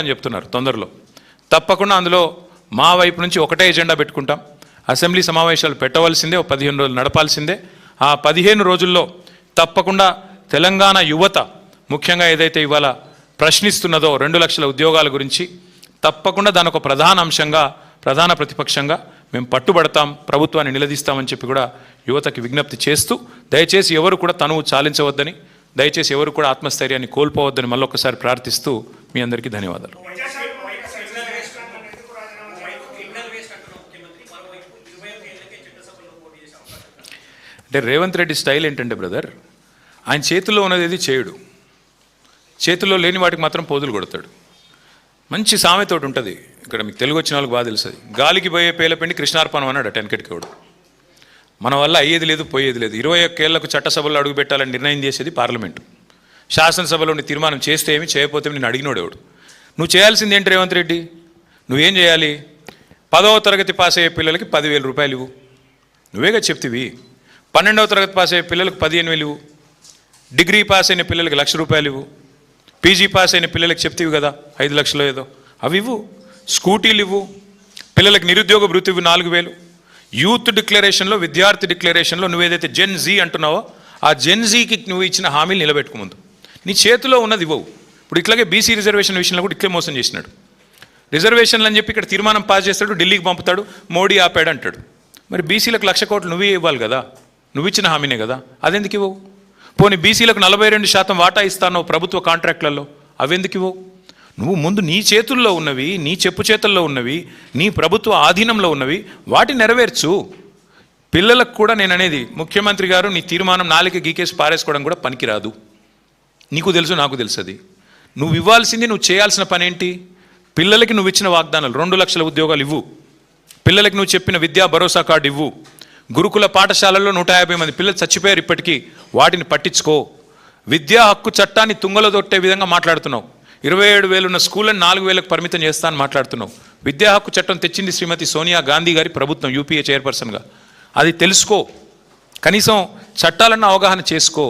అని చెప్తున్నారు తొందరలో. తప్పకుండా అందులో మా వైపు నుంచి ఒకటే ఎజెండా పెట్టుకుంటాం. అసెంబ్లీ సమావేశాలు పెట్టవలసిందే, 15 రోజులు నడపాల్సిందే. ఆ 15 రోజుల్లో తప్పకుండా తెలంగాణ యువత ముఖ్యంగా ఏదైతే ఇవాళ ప్రశ్నిస్తున్నదో 2 లక్షల ఉద్యోగాల గురించి తప్పకుండా దాని ఒక ప్రధాన అంశంగా, ప్రధాన ప్రతిపక్షంగా మేము పట్టుబడతాం, ప్రభుత్వాన్ని నిలదీస్తామని చెప్పి కూడా యువతకి విజ్ఞప్తి చేస్తూ, దయచేసి ఎవరు కూడా తనువు చాలించవద్దని, దయచేసి ఎవరు కూడా ఆత్మస్థైర్యాన్ని కోల్పోవద్దని మళ్ళొకసారి ప్రార్థిస్తూ మీ అందరికీ ధన్యవాదాలు. అంటే రేవంత్ రెడ్డి స్టైల్ ఏంటంటే బ్రదర్, ఆయన చేతుల్లో ఉన్నది ఏది చేయడు, చేతుల్లో లేని వాటికి మాత్రం పోదులు కొడతాడు. మంచి సామెతోటి ఉంటుంది, ఇక్కడ మీకు తెలుగు వచ్చిన వాళ్ళకి బాగా తెలుస్తుంది. గాలికి పోయే పేలపిండి కృష్ణార్పణం అన్నాడు టెన్కెట్కోడు. మన వల్ల అయ్యేది లేదు, పోయేది లేదు. 21 ఏళ్లకు చట్టసభలో అడుగు పెట్టాలని నిర్ణయం చేసేది పార్లమెంటు. శాసనసభలో తీర్మానం చేస్తే ఏమి, చేయకపోతే నేను అడిగినోడు ఎవడు. నువ్వు చేయాల్సింది ఏంటి రేవంత్ రెడ్డి? నువ్వేం చేయాలి? 10వ తరగతి పాస్ అయ్యే పిల్లలకి 10,000 రూపాయలు ఇవ్వు, నువ్వేగా చెప్తివి. 12వ తరగతి పాస్ అయ్యే పిల్లలకు 15,000 ఇవ్వు, డిగ్రీ పాస్ అయిన పిల్లలకి 1,00,000 రూపాయలు ఇవ్వు, పీజీ పాస్ అయిన పిల్లలకి చెప్తివి కదా 5 లక్షలు ఏదో అవి ఇవ్వు, స్కూటీలు ఇవ్వు, పిల్లలకి నిరుద్యోగ భృతి ఇవ్వు 4,000. యూత్ డిక్లరేషన్లో, విద్యార్థి డిక్లరేషన్లో నువ్వేదైతే జెన్ జీ అంటున్నావో ఆ జెన్ జీకి నువ్వు ఇచ్చిన హామీలు నిలబెట్టుకు ముందు. నీ చేతిలో ఉన్నది ఇవ్వవు. ఇప్పుడు ఇట్లాగే బీసీ రిజర్వేషన్ విషయంలో కూడా ఇట్లే మోసం చేసినాడు. రిజర్వేషన్లు అని చెప్పి ఇక్కడ తీర్మానం పాస్ చేస్తాడు, ఢిల్లీకి పంపుతాడు, మోడీ ఆపాడు అంటాడు. మరి బీసీలకు 1,00,000 కోట్లు నువ్వే ఇవ్వాలి కదా, నువ్వు ఇచ్చిన హామీనే కదా, అదెందుకు ఇవ్వవు? పోనీ బీసీలకు 42% వాటా ఇస్తాను ప్రభుత్వ కాంట్రాక్ట్లలో, అవెందుకు ఇవ్వవు? నువ్వు ముందు నీ చేతుల్లో ఉన్నవి, నీ చెప్పు చేతుల్లో ఉన్నవి, నీ ప్రభుత్వ ఆధీనంలో ఉన్నవి వాటిని నెరవేర్చు. పిల్లలకు కూడా నేను అనేది, ముఖ్యమంత్రి గారు నీ తీర్మానం నాలుక గీకేసి పారేసుకోవడం కూడా పనికిరాదు. నీకు తెలుసు, నాకు తెలుసు. అది నువ్వు ఇవ్వాల్సింది, నువ్వు చేయాల్సిన పని ఏంటి? పిల్లలకి నువ్వు ఇచ్చిన వాగ్దానాలు 2 లక్షల ఉద్యోగాలు ఇవ్వు, పిల్లలకి నువ్వు చెప్పిన విద్యా భరోసా కార్డు ఇవ్వు, గురుకుల పాఠశాలల్లో 150 మంది పిల్లలు చచ్చిపోయారు ఇప్పటికీ, వాటిని పట్టించుకో. విద్యా హక్కు చట్టాన్ని తుంగలో దొట్టే విధంగా మాట్లాడుతున్నావు. 27,000 ఉన్న స్కూళ్ళని 4,000కు పరిమితం చేస్తా అని మాట్లాడుతున్నావు. విద్యా హక్కు చట్టం తెచ్చింది శ్రీమతి సోనియా గాంధీ గారి ప్రభుత్వం, యూపీఏ చైర్పర్సన్గా. అది తెలుసుకో, కనీసం చట్టాలన్న అవగాహన చేసుకో.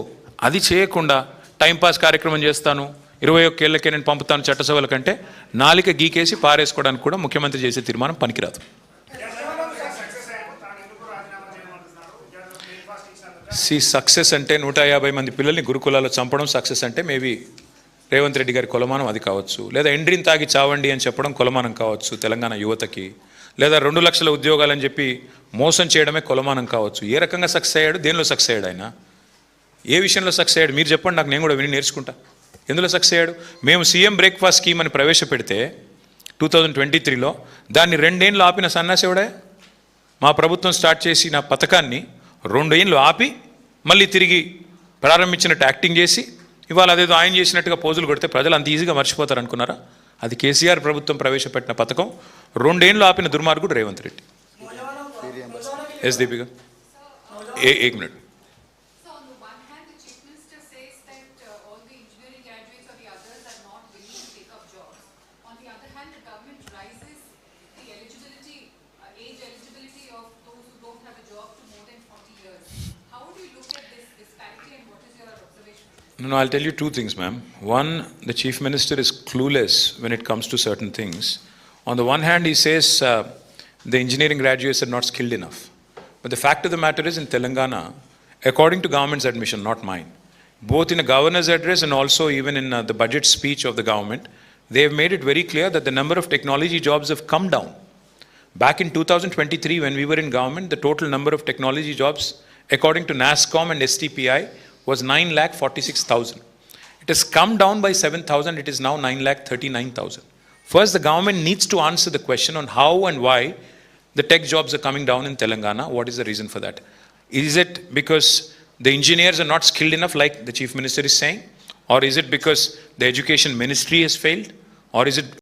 అది చేయకుండా టైంపాస్ కార్యక్రమం చేస్తాను, 21 ఏళ్ళకే నేను పంపుతాను చట్టసభల కంటే నాలిక గీకేసి పారేసుకోవడానికి కూడా ముఖ్యమంత్రి చేసే తీర్మానం పనికిరాదు. సక్సెస్ అంటే 150 మంది పిల్లల్ని గురుకులాల్లో చంపడం సక్సెస్ అంటే మేబీ రేవంత్ రెడ్డి గారి కొలమానం అది కావచ్చు, లేదా ఎండ్రిని తాగి చావండి అని చెప్పడం కొలమానం కావచ్చు తెలంగాణ యువతకి, లేదా 2 లక్షల ఉద్యోగాలని చెప్పి మోసం చేయడమే కొలమానం కావచ్చు. ఏ రకంగా సక్సెస్ అయ్యాడు, దేనిలో సక్సెస్ అయ్యాడు ఆయన, ఏ విషయంలో సక్సెస్ అయ్యాడు మీరు చెప్పండి, నాకు నేను కూడా విని నేర్చుకుంటా. ఎందులో సక్సెస్ అయ్యాడు? మేము సీఎం బ్రేక్ఫాస్ట్ స్కీమ్ అని ప్రవేశపెడితే 2023లో దాన్ని 2 ఏళ్ళు ఆపిన సన్నాసేవుడే. మా ప్రభుత్వం స్టార్ట్ చేసిన పథకాన్ని 2 ఏళ్ళు ఆపి మళ్ళీ తిరిగి ప్రారంభించినట్టు యాక్టింగ్ చేసి ఇవాళ అదేదో ఆయన చేసినట్టుగా పోజులు కొడితే ప్రజలు అంత ఈజీగా మర్చిపోతారు అనుకున్నారా? అది కేసీఆర్ ప్రభుత్వం ప్రవేశపెట్టిన పథకం. 2 ఏళ్ళు ఆపిన దుర్మార్గుడు రేవంత్ రెడ్డి. ఎస్ దీపిక, एक minute. No, I'll tell you 2 things, ma'am. One, the Chief Minister is clueless when it comes to certain things. On the one hand, he says the engineering graduates are not skilled enough. But the fact of the matter is, in Telangana, according to government's admission, not mine, both in a governor's address and also even in the budget speech of the government, they have made it very clear that the number of technology jobs have come down. Back in 2023, when we were in government, the total number of technology jobs, according to NASSCOM and STPI, was 9,46,000. It has come down by 7,000. It is now 9,39,000. First, the government needs to answer the question on how and why the tech jobs are coming down in Telangana. What is the reason for that? Is it because the engineers are not skilled enough, like the Chief Minister is saying? Or is it because the education ministry has failed? Or is it